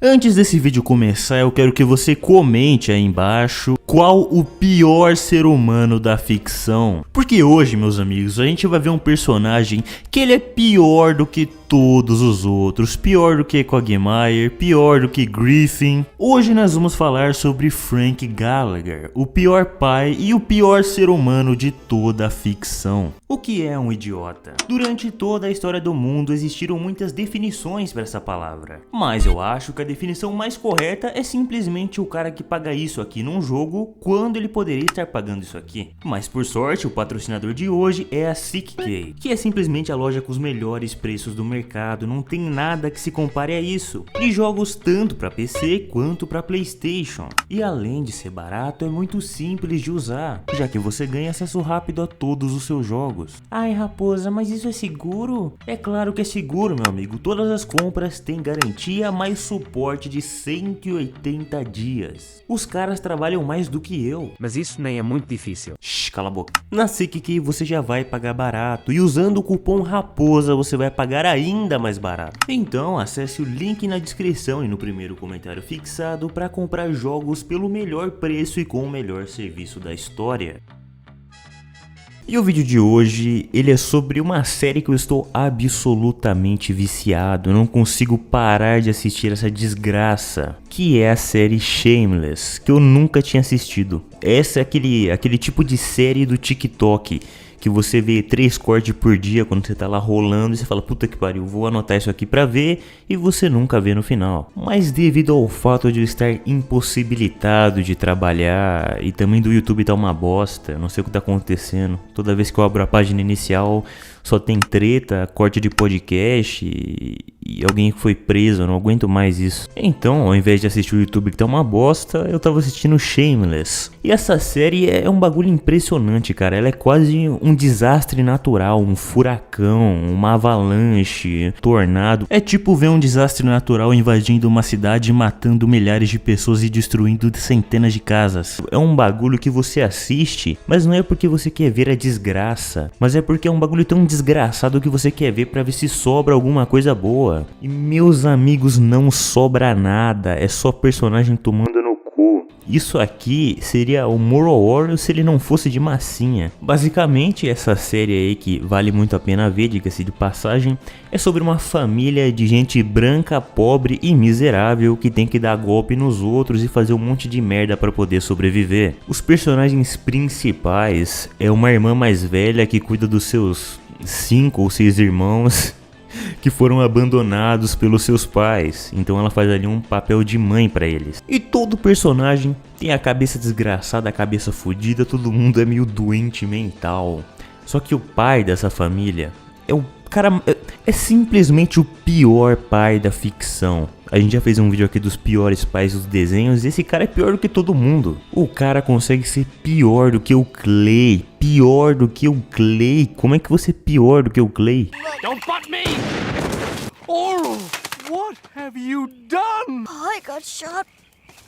Antes desse vídeo começar, eu quero que você comente aí embaixo qual o pior ser humano da ficção. Porque hoje, meus amigos, a gente vai ver um personagem que ele é pior do que todos os outros, pior do que Quagmire, pior do que Griffin. Hoje nós vamos falar sobre Frank Gallagher, o pior pai e o pior ser humano de toda a ficção. O que é um idiota? Durante toda a história do mundo existiram muitas definições para essa palavra, mas eu acho que a definição mais correta é simplesmente o cara que paga isso aqui num jogo quando ele poderia estar pagando isso aqui. Mas por sorte, o patrocinador de hoje é a SickKey, que é simplesmente a loja com os melhores preços do mercado, não tem nada que se compare a isso. E jogos tanto para PC quanto para PlayStation. E além de ser barato, é muito simples de usar, já que você ganha acesso rápido a todos os seus jogos. Ai raposa, mas isso é seguro? É claro que é seguro, meu amigo. Todas as compras têm garantia mais suporte de 180 dias. Os caras trabalham mais do que eu. Mas isso nem é muito difícil. Shhh, cala a boca. Na SickKey você já vai pagar barato e usando o cupom RAPOSA você vai pagar ainda mais barato. Então acesse o link na descrição e no primeiro comentário fixado para comprar jogos pelo melhor preço e com o melhor serviço da história. E o vídeo de hoje, ele é sobre uma série que eu estou absolutamente viciado, eu não consigo parar de assistir essa desgraça, que é a série Shameless, que eu nunca tinha assistido. Essa é aquele tipo de série do TikTok, que você vê 3 cortes por dia quando você tá lá rolando e você fala, puta que pariu, vou anotar isso aqui pra ver, e você nunca vê no final. Mas devido ao fato de eu estar impossibilitado de trabalhar e também do YouTube tá uma bosta, não sei o que tá acontecendo, toda vez que eu abro a página inicial só tem treta, corte de podcast e alguém que foi preso, eu não aguento mais isso. Então, ao invés de assistir o YouTube que tá uma bosta, eu tava assistindo Shameless. E essa série é um bagulho impressionante, cara. Ela é quase um desastre natural, um furacão, uma avalanche, tornado. É tipo ver um desastre natural invadindo uma cidade, matando milhares de pessoas e destruindo centenas de casas. É um bagulho que você assiste, mas não é porque você quer ver a desgraça, mas é porque é um bagulho tão desgraçado que você quer ver pra ver se sobra alguma coisa boa. E meus amigos, não sobra nada, é só personagem tomando no cu. Isso aqui seria o Moral Warrior se ele não fosse de massinha. Basicamente essa série aí, que vale muito a pena ver, diga-se de passagem, é sobre uma família de gente branca, pobre e miserável que tem que dar golpe nos outros e fazer um monte de merda pra poder sobreviver. Os personagens principais é uma irmã mais velha que cuida dos seus 5 ou 6 irmãos que foram abandonados pelos seus pais, então ela faz ali um papel de mãe pra eles. E todo personagem tem a cabeça desgraçada, a cabeça fodida, todo mundo é meio doente mental. Só que o pai dessa família é o cara, é simplesmente o pior pai da ficção. A gente já fez um vídeo aqui dos piores pais dos desenhos e esse cara é pior do que todo mundo. O cara consegue ser pior do que o Clay. Pior do que o Clay. Como é que você é pior do que o Clay? Don't butt me! Oh, what have you done? I got shot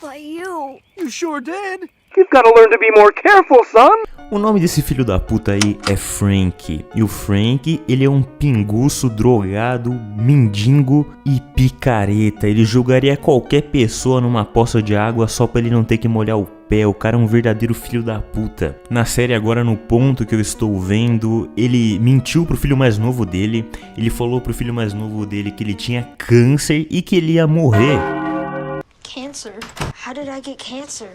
by you. You sure did. You've got to learn to be more careful, son. O nome desse filho da puta aí é Frank. E o Frank, ele é um pinguço, drogado, mendigo e picareta. Ele jogaria qualquer pessoa numa poça de água só pra ele não ter que molhar o pé. O cara é um verdadeiro filho da puta. Na série agora, no ponto que eu estou vendo, ele mentiu pro filho mais novo dele. Ele falou pro filho mais novo dele que ele tinha câncer e que ele ia morrer. Cancer? How did I get cancer?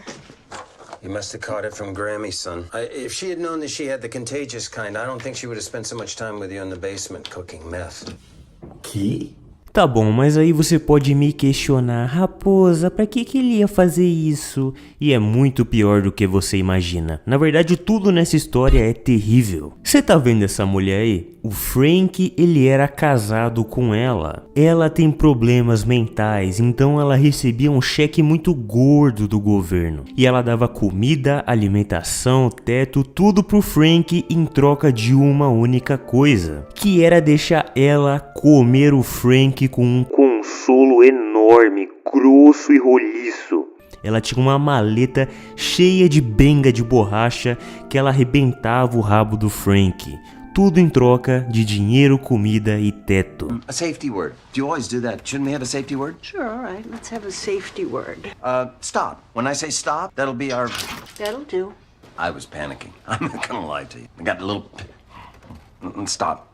You must have caught it from Grammy, son. If she had known that she had the contagious kind, I don't think she would have spent so much time with you in the basement cooking meth. Que? Tá bom, mas aí você pode me questionar, raposa, pra que ele ia fazer isso? E é muito pior do que você imagina. Na verdade, tudo nessa história é terrível. Você tá vendo essa mulher aí? O Frank, ele era casado com ela. Ela tem problemas mentais, então ela recebia um cheque muito gordo do governo. E ela dava comida, alimentação, teto, tudo pro Frank em troca de uma única coisa, que era deixar ela comer o Frank com um consolo enorme, grosso e roliço. Ela tinha uma maleta cheia de benga de borracha que ela arrebentava o rabo do Frank. tudo em troca de dinheiro, comida e teto. A safety word. Do you always do that? Shouldn't we have a safety word? Sure, all right. Let's have a safety word. Stop. When I say stop, that'll be our... That'll do. I was panicking. I'm not gonna lie to you. I got a little... Stop.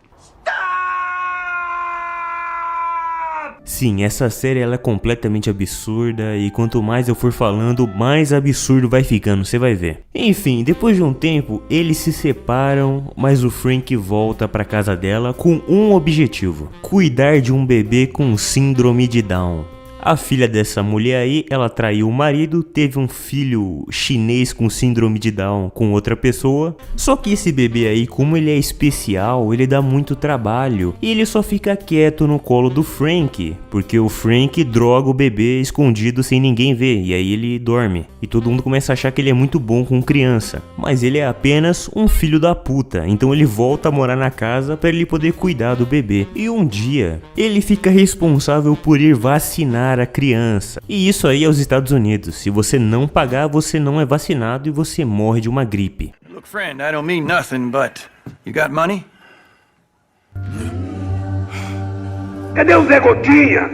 Sim, essa série ela é completamente absurda e quanto mais eu for falando, mais absurdo vai ficando, você vai ver. Enfim, depois de um tempo, eles se separam, mas o Frank volta pra casa dela com um objetivo: cuidar de um bebê com síndrome de Down. A filha dessa mulher aí, ela traiu o marido, teve um filho chinês com síndrome de Down com outra pessoa. Só que esse bebê aí, como ele é especial, ele dá muito trabalho. E ele só fica quieto no colo do Frank, porque o Frank droga o bebê escondido sem ninguém ver. E aí ele dorme. E todo mundo começa a achar que ele é muito bom com criança. Mas ele é apenas um filho da puta. Então ele volta a morar na casa para ele poder cuidar do bebê. E um dia, ele fica responsável por ir vacinar a criança. E isso aí é os Estados Unidos. Se você não pagar, você não é vacinado e você morre de uma gripe. Look, friend, I don't mean nothing, but you got money? Cadê o Zé Gotinha?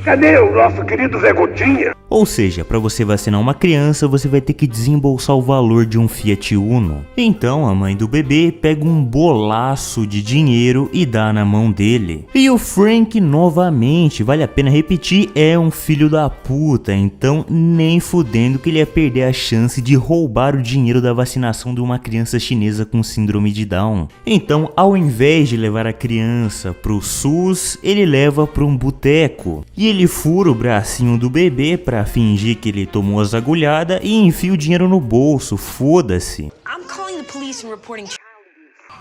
Cadê o nosso querido Zé Gotinha? Ou seja, para você vacinar uma criança, você vai ter que desembolsar o valor de um Fiat Uno. Então a mãe do bebê pega um bolaço de dinheiro e dá na mão dele. E o Frank, novamente, vale a pena repetir, é um filho da puta. Então nem fudendo que ele ia perder a chance de roubar o dinheiro da vacinação de uma criança chinesa com síndrome de Down. Então, ao invés de levar a criança pro SUS, ele leva para um boteco. E ele fura o bracinho do bebê pra fingir que ele tomou as agulhadas e enfia o dinheiro no bolso, foda-se. I'm calling the police and reporting child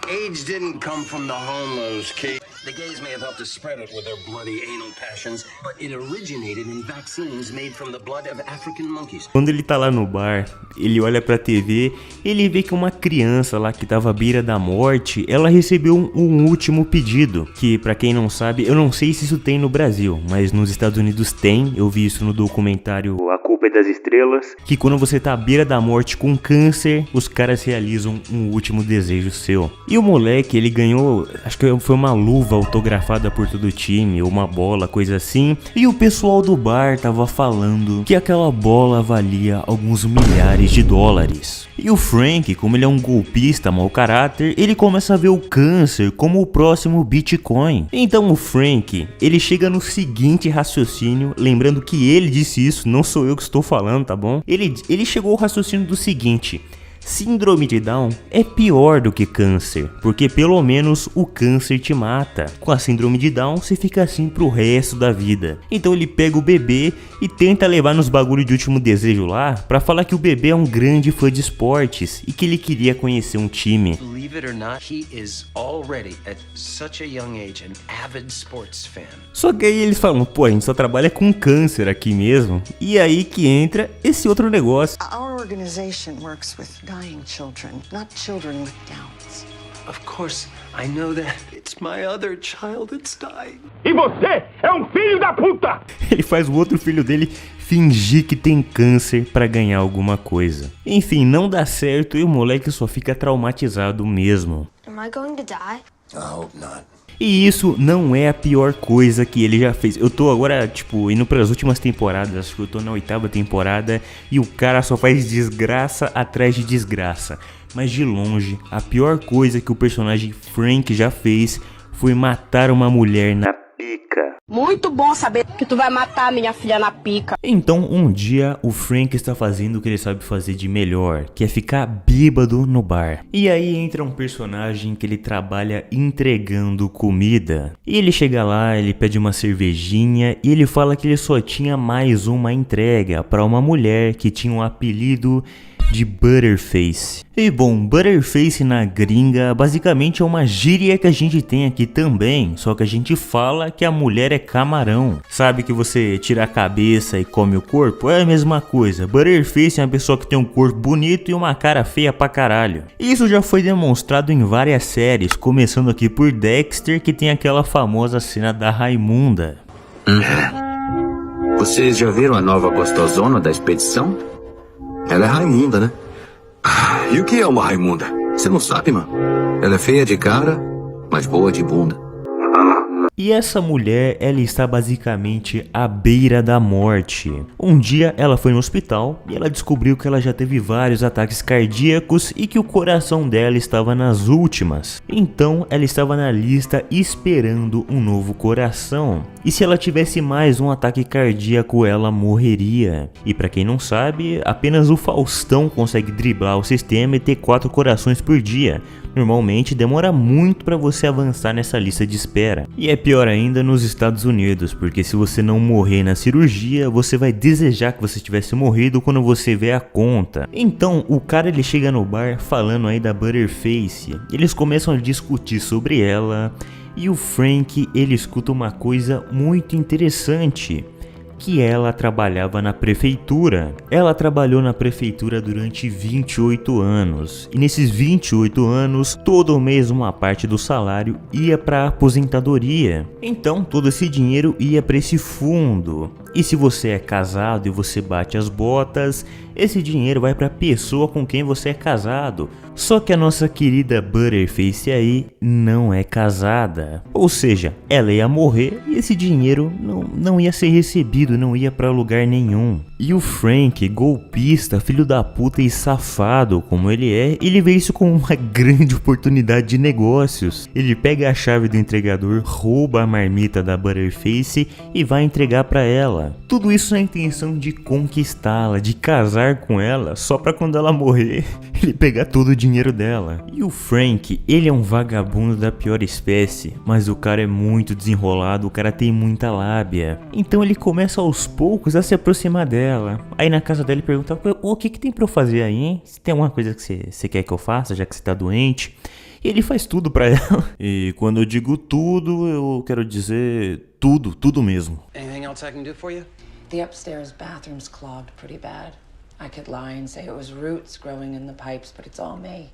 abuse. AIDS didn't come from the homos, Kate. The gays may have helped to spread it with their bloody anal passions, but it originated in vaccines made from the blood of African monkeys. Quando ele tá lá no bar, ele olha pra TV, ele vê que uma criança lá que tava à beira da morte, ela recebeu um último pedido, que pra quem não sabe, eu não sei se isso tem no Brasil, mas nos Estados Unidos tem, eu vi isso no documentário A Culpa é das Estrelas, que quando você tá à beira da morte com câncer, os caras realizam um último desejo seu. E o moleque, ele ganhou, acho que foi uma luva autografada por todo o time, ou uma bola, coisa assim, e o pessoal do bar tava falando que aquela bola valia alguns milhares de dólares. E o Frank, como ele é um golpista mau caráter, ele começa a ver o câncer como o próximo Bitcoin. Então o Frank, ele chega no seguinte raciocínio, lembrando que ele disse isso, não sou eu que estou falando, tá bom? Ele chegou ao raciocínio do seguinte: síndrome de Down é pior do que câncer, porque pelo menos o câncer te mata. Com a síndrome de Down, você fica assim pro resto da vida. Então ele pega o bebê e tenta levar nos bagulho de último desejo lá, pra falar que o bebê é um grande fã de esportes e que ele queria conhecer um time. Believe it or not, he is already, at such a young age, an avid sports fan. Só que aí eles falam, pô, a gente só trabalha com câncer aqui mesmo. E aí que entra esse outro negócio. Our organization works with dying children, not children with Downs. Of course, I know that. It's my other child that's dying. E você é um filho da puta! Ele faz o outro filho dele fingir que tem câncer pra ganhar alguma coisa. Enfim, não dá certo e o moleque só fica traumatizado mesmo. Am I going to die? I hope not. E isso não é a pior coisa que ele já fez. Eu tô agora, tipo, indo pras últimas temporadas. Acho que eu tô na 8ª temporada. E o cara só faz desgraça atrás de desgraça. Mas de longe, a pior coisa que o personagem Frank já fez foi matar uma mulher na pica. Muito bom saber que tu vai matar minha filha na pica. Então um dia o Frank está fazendo o que ele sabe fazer de melhor, que é ficar bêbado no bar. E aí entra um personagem que ele trabalha entregando comida. E ele chega lá, ele pede uma cervejinha e ele fala que ele só tinha mais uma entrega para uma mulher que tinha um apelido de Butterface. E bom, Butterface na gringa basicamente é uma gíria que a gente tem aqui também, só que a gente fala que a mulher é camarão. Sabe que você tira a cabeça e come o corpo? É a mesma coisa. Butterface é uma pessoa que tem um corpo bonito e uma cara feia pra caralho. Isso já foi demonstrado em várias séries, começando aqui por Dexter, que tem aquela famosa cena da Raimunda. Vocês já viram a nova gostosona da expedição? Ela é Raimunda, né? E o que é uma Raimunda? Você não sabe, mano. Ela é feia de cara, mas boa de bunda. E essa mulher, ela está basicamente à beira da morte. Um dia ela foi no hospital e ela descobriu que ela já teve vários ataques cardíacos e que o coração dela estava nas últimas. Então ela estava na lista esperando um novo coração. E se ela tivesse mais um ataque cardíaco, ela morreria. E para quem não sabe, apenas o Faustão consegue driblar o sistema e ter 4 corações por dia. Normalmente demora muito para você avançar nessa lista de espera. E é pior ainda nos Estados Unidos, porque se você não morrer na cirurgia, você vai desejar que você tivesse morrido quando você vê a conta. Então o cara ele chega no bar falando aí da Butterface. Eles começam a discutir sobre ela e o Frank ele escuta uma coisa muito interessante. Que ela trabalhava na prefeitura. Ela trabalhou na prefeitura durante 28 anos. E nesses 28 anos, todo mês uma parte do salário ia para a aposentadoria. Então todo esse dinheiro ia para esse fundo. E se você é casado e você bate as botas, esse dinheiro vai para a pessoa com quem você é casado. Só que a nossa querida Butterface aí não é casada. Ou seja, ela ia morrer e esse dinheiro não ia ser recebido, não ia para lugar nenhum. E o Frank, golpista, filho da puta e safado como ele é, ele vê isso como uma grande oportunidade de negócios. Ele pega a chave do entregador, rouba a marmita da Butterface e vai entregar para ela. Tudo isso na intenção de conquistá-la, de casar com ela, só pra quando ela morrer, ele pegar todo o dinheiro dela. E o Frank, ele é um vagabundo da pior espécie, mas o cara é muito desenrolado, o cara tem muita lábia. Então ele começa aos poucos a se aproximar dela. Aí na casa dela ele pergunta, o que tem pra eu fazer aí, hein? Se tem alguma coisa que você quer que eu faça, já que você tá doente? E ele faz tudo pra ela. E quando eu digo tudo, eu quero dizer tudo mesmo. Anything else I can do for you? The upstairs bathroom's clogged pretty bad. I could lie and say it was roots growing in the pipes, but it's all me.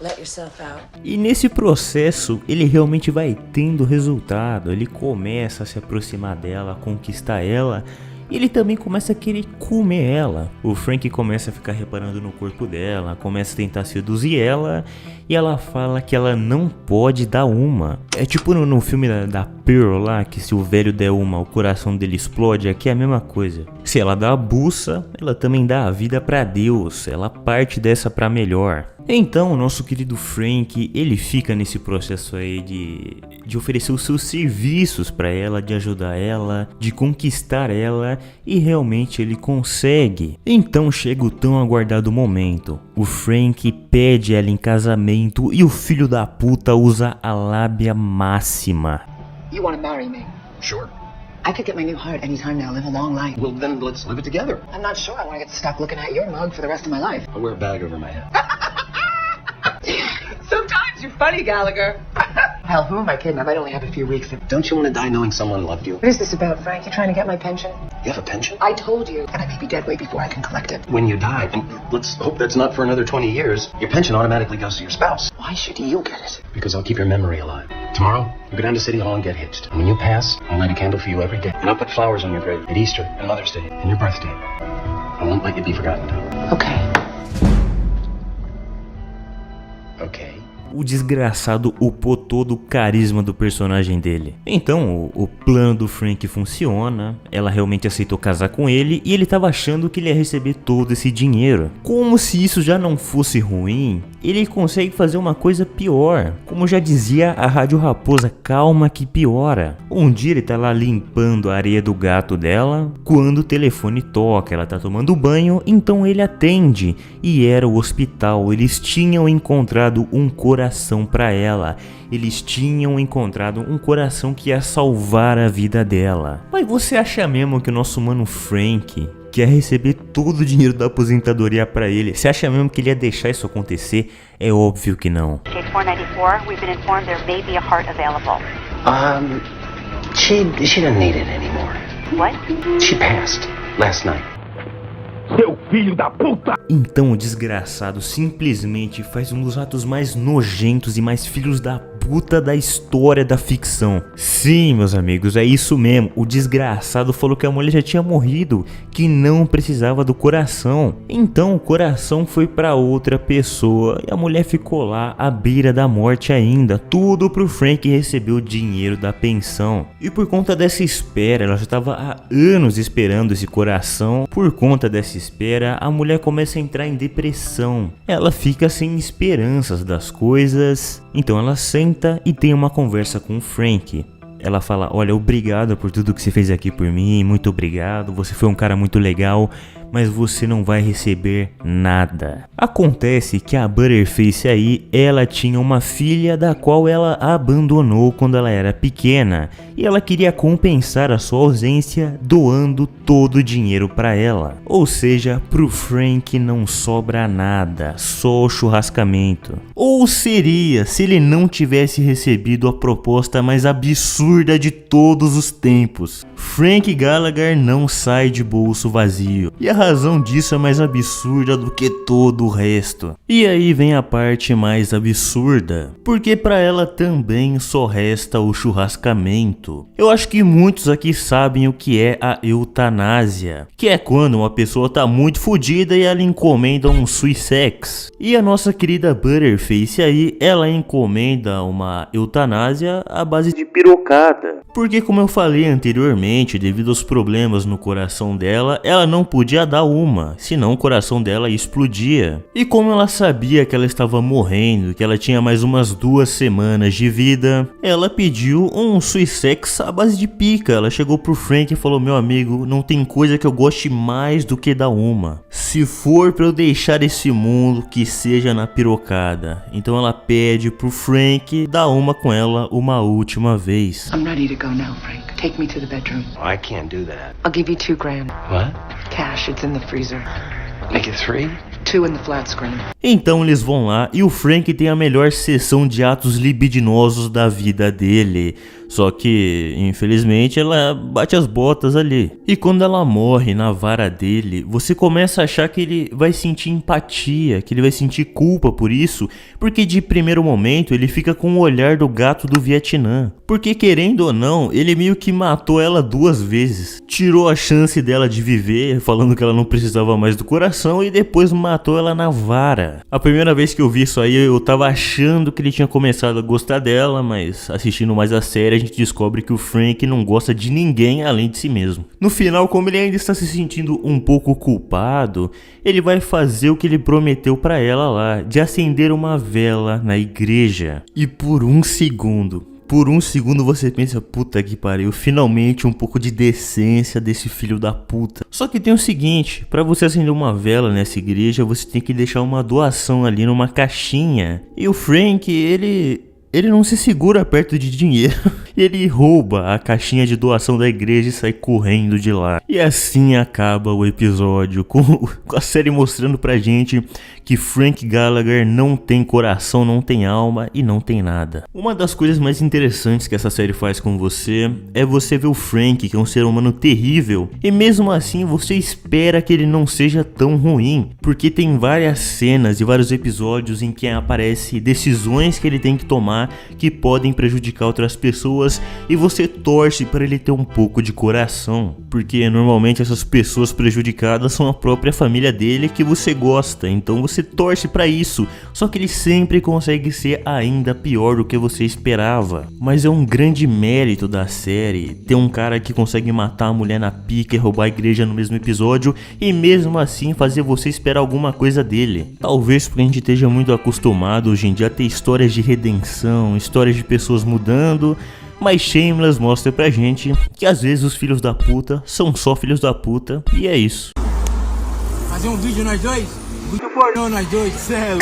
Let yourself out. E nesse processo, ele realmente vai tendo resultado. Ele começa a se aproximar dela, conquistar ela. E ele também começa a querer comer ela. O Frank começa a ficar reparando no corpo dela, começa a tentar seduzir ela. E ela fala que ela não pode dar uma. É tipo no filme da Pearl lá, que se o velho der uma, o coração dele explode. Aqui é a mesma coisa. Se ela dá a buça, ela também dá a vida pra Deus. Ela parte dessa pra melhor. Então o nosso querido Frank, ele fica nesse processo aí de oferecer os seus serviços pra ela, de ajudar ela, de conquistar ela, e realmente ele consegue. Então chega o tão aguardado momento. O Frank pede ela em casamento e o filho da puta usa a lábia máxima. You want to marry me? Sure. I could get my new heart anytime now, live a long life. Well, then let's live it together. I'm not sure I want to get stuck looking at your mug for the rest of my life. I'll wear a bag over my head. Sometimes you're funny, Gallagher. Hell, who am I kidding? I might only have a few weeks. Don't you want to die knowing someone loved you? What is this about, Frank? You trying to get my pension? You have a pension? I told you. And I may be dead way before I can collect it. When you die, and let's hope that's not for another 20 years, your pension automatically goes to your spouse. Why should you get it? Because I'll keep your memory alive. Tomorrow, you go down to City Hall and get hitched. And when you pass, I'll light a candle for you every day. And I'll put flowers on your grave at Easter and Mother's Day and your birthday. I won't let you be forgotten. Okay. Okay. O desgraçado upou todo o carisma do personagem dele. Então o plano do Frank funciona, ela realmente aceitou casar com ele e ele tava achando que ele ia receber todo esse dinheiro. Como se isso já não fosse ruim, ele consegue fazer uma coisa pior. Como já dizia a Rádio Raposa, calma que piora. Um dia ele tá lá limpando a areia do gato dela, quando o telefone toca, ela tá tomando banho, então ele atende. E era o hospital, eles tinham encontrado um coração para ela. Eles tinham encontrado um coração que ia salvar a vida dela. Mas você acha mesmo que o nosso mano Frank quer receber todo o dinheiro da aposentadoria para ele? Você acha mesmo que ele ia deixar isso acontecer? É óbvio que não. Case 494, we've been informed there may be a heart available. She doesn't need it anymore. What? She passed last night. Seu filho da puta! Então o desgraçado simplesmente faz um dos atos mais nojentos e mais filhos da puta da história da ficção. Sim, meus amigos, é isso mesmo. O desgraçado falou que a mulher já tinha morrido, que não precisava do coração. Então o coração foi pra outra pessoa e a mulher ficou lá à beira da morte ainda. Tudo pro Frank receber o dinheiro da pensão. E por conta dessa espera, ela já estava há anos esperando esse coração. Por conta dessa espera, a mulher começa a entrar em depressão. Ela fica sem esperanças das coisas. Então ela senta e tem uma conversa com o Frank. Ela fala: olha, obrigado por tudo que você fez aqui por mim, muito obrigado, você foi um cara muito legal, mas você não vai receber nada. Acontece que a Butterface aí, ela tinha uma filha da qual ela abandonou quando ela era pequena, e ela queria compensar a sua ausência doando todo o dinheiro para ela. Ou seja, pro Frank não sobra nada, só o churrascamento. Ou seria se ele não tivesse recebido a proposta mais absurda de todos os tempos. Frank Gallagher não sai de bolso vazio, e a razão disso é mais absurda do que todo o resto. E aí vem a parte mais absurda, porque pra ela também só resta o churrascamento. Eu acho que muitos aqui sabem o que é a eutanásia, que é quando uma pessoa tá muito fodida e ela encomenda um Sussex. E a nossa querida Butterface aí, ela encomenda uma eutanásia à base de pirocada. Porque, como eu falei anteriormente, devido aos problemas no coração dela, ela não podia dar uma, senão o coração dela explodia. E como ela sabia que ela estava morrendo, que ela tinha mais umas 2 semanas de vida, ela pediu um Sussex à base de pica. Ela chegou pro Frank e falou: meu amigo, não tem coisa que eu goste mais do que dar uma. Se for pra eu deixar esse mundo, que seja na pirocada. Então ela pede pro Frank dar uma com ela uma última vez. I'm ready to go now, Frank. Take me to the bedroom. I can't do that. I'll give you $2 grand. What? Cash, it's in the freezer. Make it 3? 2 in the flat screen. Então eles vão lá e o Frank tem a melhor sessão de atos libidinosos da vida dele. Só que, infelizmente, ela bate as botas ali. E quando ela morre na vara dele, você começa a achar que ele vai sentir empatia, que ele vai sentir culpa por isso, porque de primeiro momento ele fica com o olhar do gato do Vietnã. Porque, querendo ou não, ele meio que matou ela 2 vezes. Tirou a chance dela de viver, falando que ela não precisava mais do coração, e depois matou ela na vara. A primeira vez que eu vi isso aí, eu tava achando que ele tinha começado a gostar dela, mas assistindo mais a série, a gente descobre que o Frank não gosta de ninguém além de si mesmo. No final, como ele ainda está se sentindo um pouco culpado, ele vai fazer o que ele prometeu pra ela lá, de acender uma vela na igreja. E por um segundo você pensa: puta que pariu, finalmente um pouco de decência desse filho da puta. Só que tem o seguinte: pra você acender uma vela nessa igreja, você tem que deixar uma doação ali numa caixinha. E o Frank, ele não se segura perto de dinheiro. Ele rouba a caixinha de doação da igreja e sai correndo de lá. E assim acaba o episódio, com a série mostrando pra gente que Frank Gallagher não tem coração, não tem alma e não tem nada. Uma das coisas mais interessantes que essa série faz com você é você ver o Frank, que é um ser humano terrível, e mesmo assim você espera que ele não seja tão ruim, porque tem várias cenas e vários episódios em que aparece decisões que ele tem que tomar que podem prejudicar outras pessoas, e você torce para ele ter um pouco de coração, porque normalmente essas pessoas prejudicadas são a própria família dele que você gosta, então você torce para isso. Só que ele sempre consegue ser ainda pior do que você esperava. Mas é um grande mérito da série ter um cara que consegue matar a mulher na pica e roubar a igreja no mesmo episódio, e mesmo assim fazer você esperar alguma coisa dele. Talvez porque a gente esteja muito acostumado hoje em dia a ter histórias de redenção, histórias de pessoas mudando, mas Shameless mostra pra gente que às vezes os filhos da puta são só filhos da puta, e é isso. Fazer um vídeo nós dois? Muito pornô nós dois, céu.